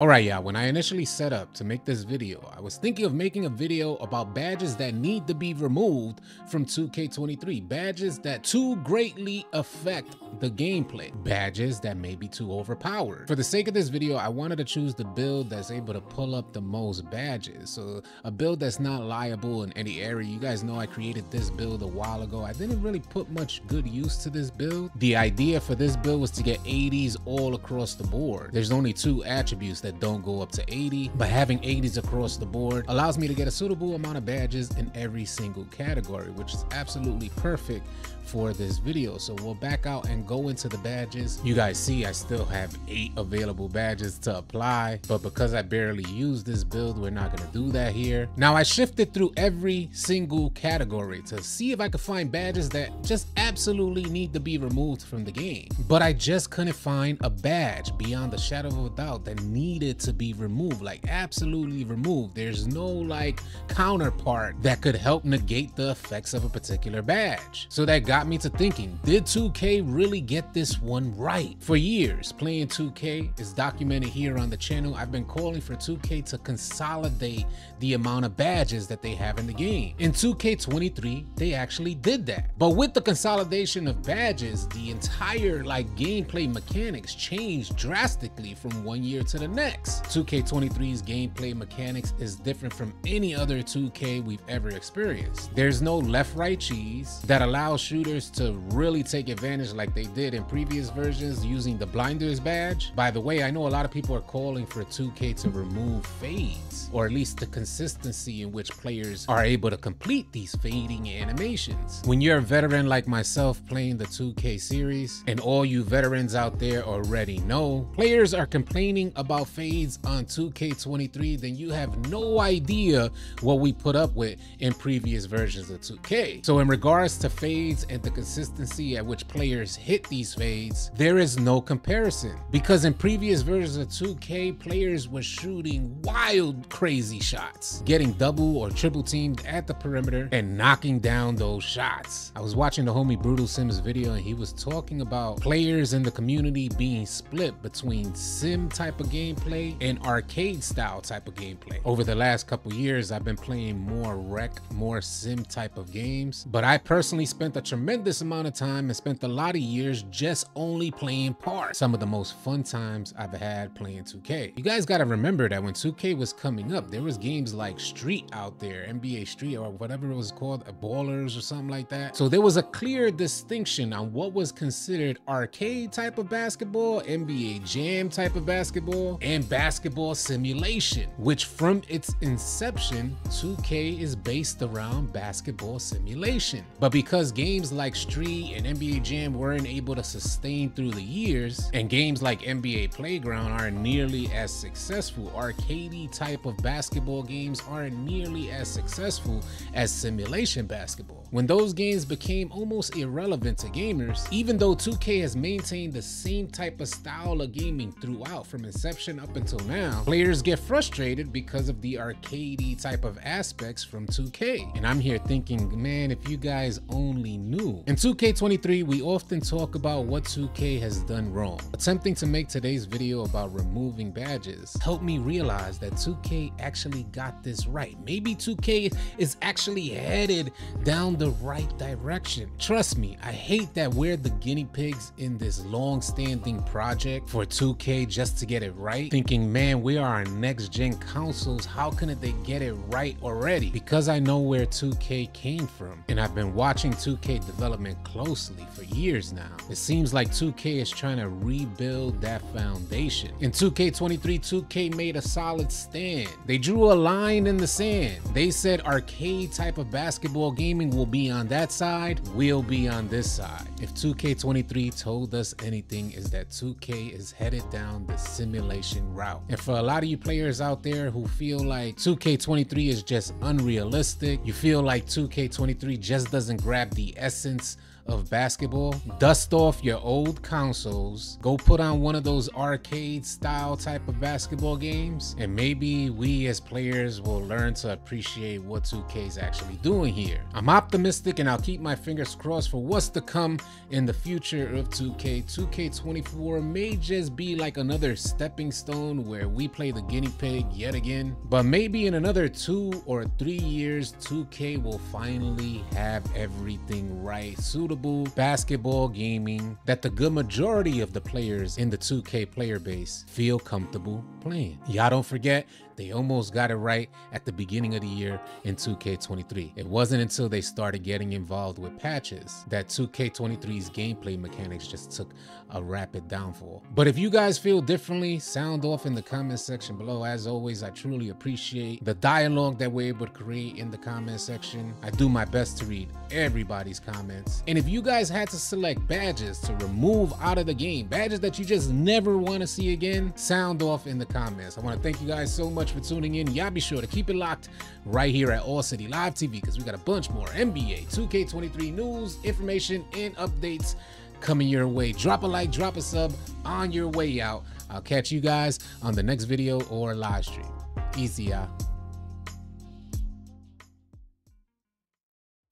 Alright y'all, when I initially set up to make this video, I was thinking of making a video about badges that need to be removed from 2K23. Badges that too greatly affect the gameplay. Badges that may be too overpowered. For the sake of this video, I wanted to choose the build that's able to pull up the most badges. So a build that's not liable in any area. You guys know I created this build a while ago. I didn't really put much good use to this build. The idea for this build was to get 80s all across the board. There's only two attributes that don't go up to 80, but having 80s across the board allows me to get a suitable amount of badges in every single category, which is absolutely perfect for this video. So we'll back out and go into the badges. You guys see I still have 8 available badges to apply, but because I barely use this build, we're not gonna do that here. Now I shifted through every single category to see if I could find badges that just absolutely need to be removed from the game, but I just couldn't find a badge beyond the shadow of a doubt that needed to be removed, like absolutely removed. There's no like counterpart that could help negate the effects of a particular badge. So that got me to thinking, did 2K really get this one right? For years, playing 2K is documented here on the channel. I've been calling for 2K to consolidate the amount of badges that they have in the game. In 2K23, they actually did that. But with the consolidation of badges, the entire like gameplay mechanics changed drastically from one year to the next. 2K23's gameplay mechanics is different from any other 2K we've ever experienced. There's no left-right cheese that allows shooters to really take advantage like they did in previous versions using the blinders badge. By the way, I know a lot of people are calling for 2K to remove fades, or at least the consistency in which players are able to complete these fading animations. When you're a veteran like myself playing the 2K series, and all you veterans out there already know, players are complaining about fades on 2K23, then you have no idea what we put up with in previous versions of 2K. So in regards to fades and the consistency at which players hit these fades, there is no comparison, because in previous versions of 2K, players were shooting wild, crazy shots, getting double or triple teamed at the perimeter and knocking down those shots. I was watching the homie Brutal Sims video and he was talking about players in the community being split between sim type of gameplay and arcade style type of gameplay. Over the last couple years, I've been playing more rec, more sim type of games, but I personally spent a tremendous amount of time and spent a lot of years just only playing parts. Some of the most fun times I've had playing 2K. You guys gotta remember that when 2K was coming up, there was games like Street out there, NBA Street or whatever it was called, Ballers or something like that. So there was a clear distinction on what was considered arcade type of basketball, NBA Jam type of basketball, and basketball simulation, which from its inception, 2K is based around basketball simulation. But because games like Street and NBA Jam weren't able to sustain through the years, and games like NBA Playground aren't nearly as successful, arcadey type of basketball games aren't nearly as successful as simulation basketball. When those games became almost irrelevant to gamers, even though 2K has maintained the same type of style of gaming throughout from inception up until now, players get frustrated because of the arcadey type of aspects from 2K. And I'm here thinking, man, if you guys only knew. In 2K23, we often talk about what 2K has done wrong. Attempting to make today's video about removing badges helped me realize that 2K actually got this right. Maybe 2K is actually headed down the right direction. Trust me, I hate that we're the guinea pigs in this long-standing project for 2K just to get it right, thinking, man, we are on next gen consoles, how couldn't they get it right already? Because I know where 2K came from, and I've been watching 2K development closely for years now. It seems like 2K is trying to rebuild that foundation. In 2K23, 2K made a solid stand. They drew a line in the sand. They said arcade type of basketball gaming will be on that side, we'll be on this side. If 2K23 told us anything, is that 2K is headed down the simulation route. And for a lot of you players out there who feel like 2K23 is just unrealistic, you feel like 2K23 just doesn't grab the essence of basketball, dust off your old consoles, go put on one of those arcade style type of basketball games, and maybe we as players will learn to appreciate what 2K is actually doing here. I'm optimistic and I'll keep my fingers crossed for what's to come in the future of 2K. 2K24 may just be like another stepping stone where we play the guinea pig yet again, but maybe in another 2 or 3 years 2K will finally have everything right. Suitable basketball gaming that the good majority of the players in the 2K player base feel comfortable playing. Y'all don't forget, they almost got it right at the beginning of the year in 2K23. It wasn't until they started getting involved with patches that 2K23's gameplay mechanics just took a rapid downfall. But if you guys feel differently, sound off in the comment section below. As always, I truly appreciate the dialogue that we're able to create in the comment section. I do my best to read everybody's comments. And if you guys had to select badges to remove out of the game, badges that you just never want to see again, sound off in the comments. I want to thank you guys so much for tuning in. Y'all be sure to keep it locked right here at AllCity Live TV, because we got a bunch more NBA 2K23 news, information, and updates coming your way. Drop a like, drop a sub on your way out. I'll catch you guys on the next video or live stream. Easy, y'all.